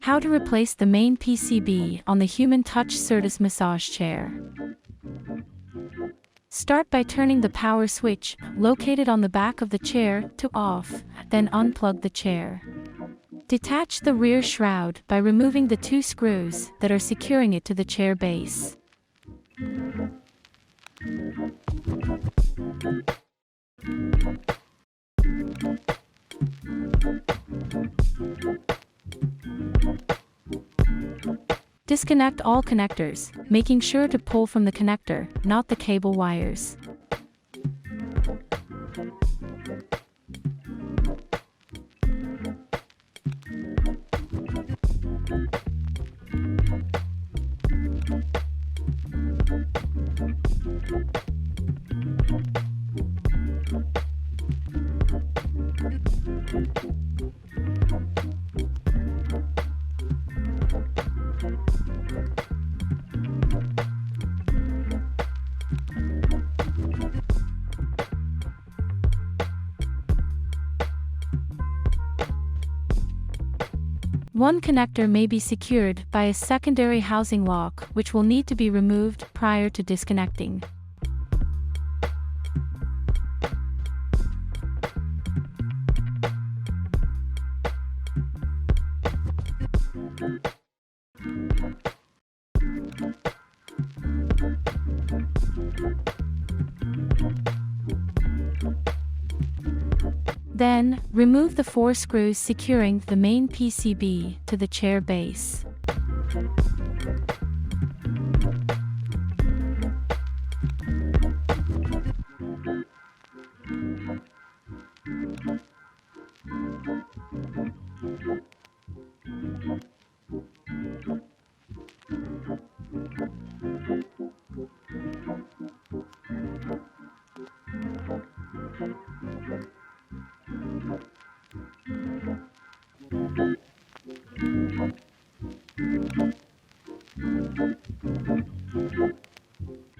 How to replace the main PCB on the Human Touch Certus massage chair. Start by turning the power switch, located on the back of the chair, to off, then unplug the chair. Detach the rear shroud by removing the 2 screws that are securing it to the chair base. Disconnect all connectors, making sure to pull from the connector, not the cable wires. One connector may be secured by a secondary housing lock, which will need to be removed prior to disconnecting. Then, remove the 4 screws securing the main PCB to the chair base.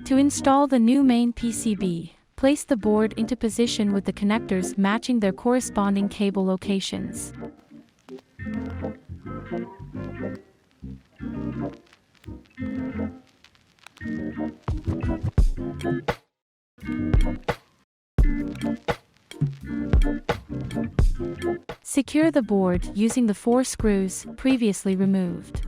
To install the new main PCB, place the board into position with the connectors matching their corresponding cable locations. Secure the board using the 4 screws previously removed.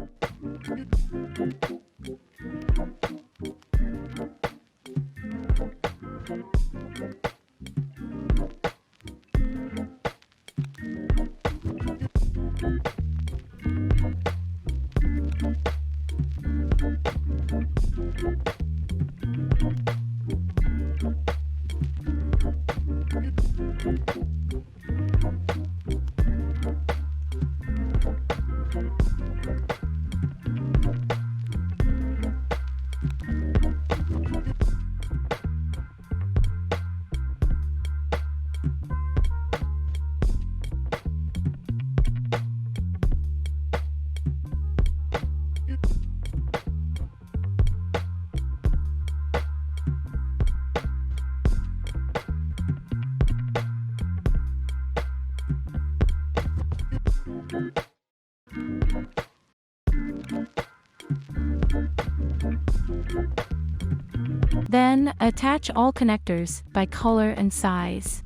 Then, attach all connectors by color and size.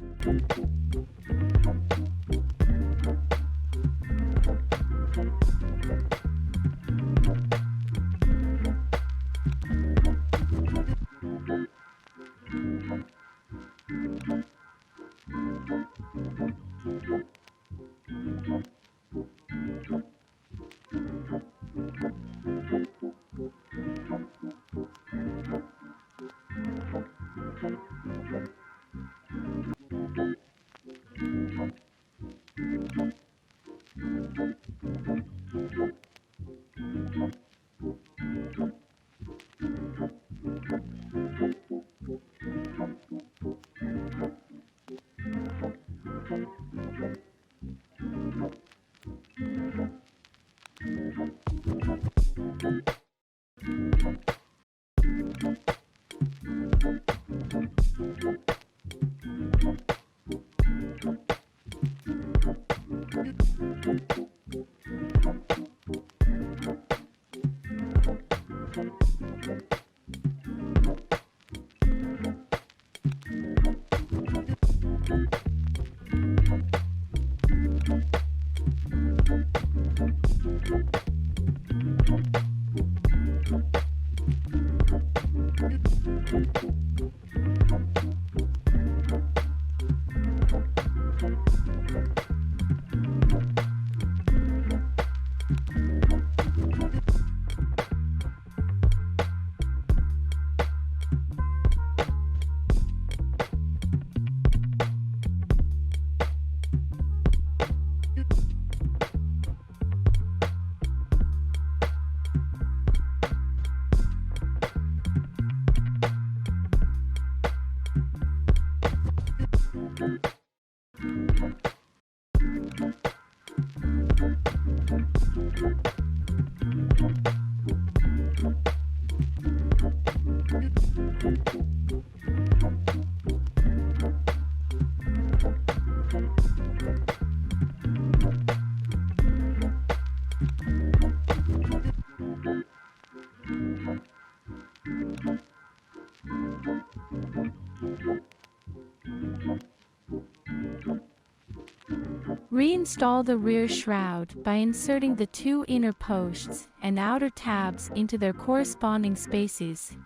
Reinstall the rear shroud by inserting the two inner posts and outer tabs into their corresponding spaces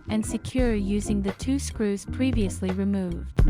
and secure using the two screws previously removed.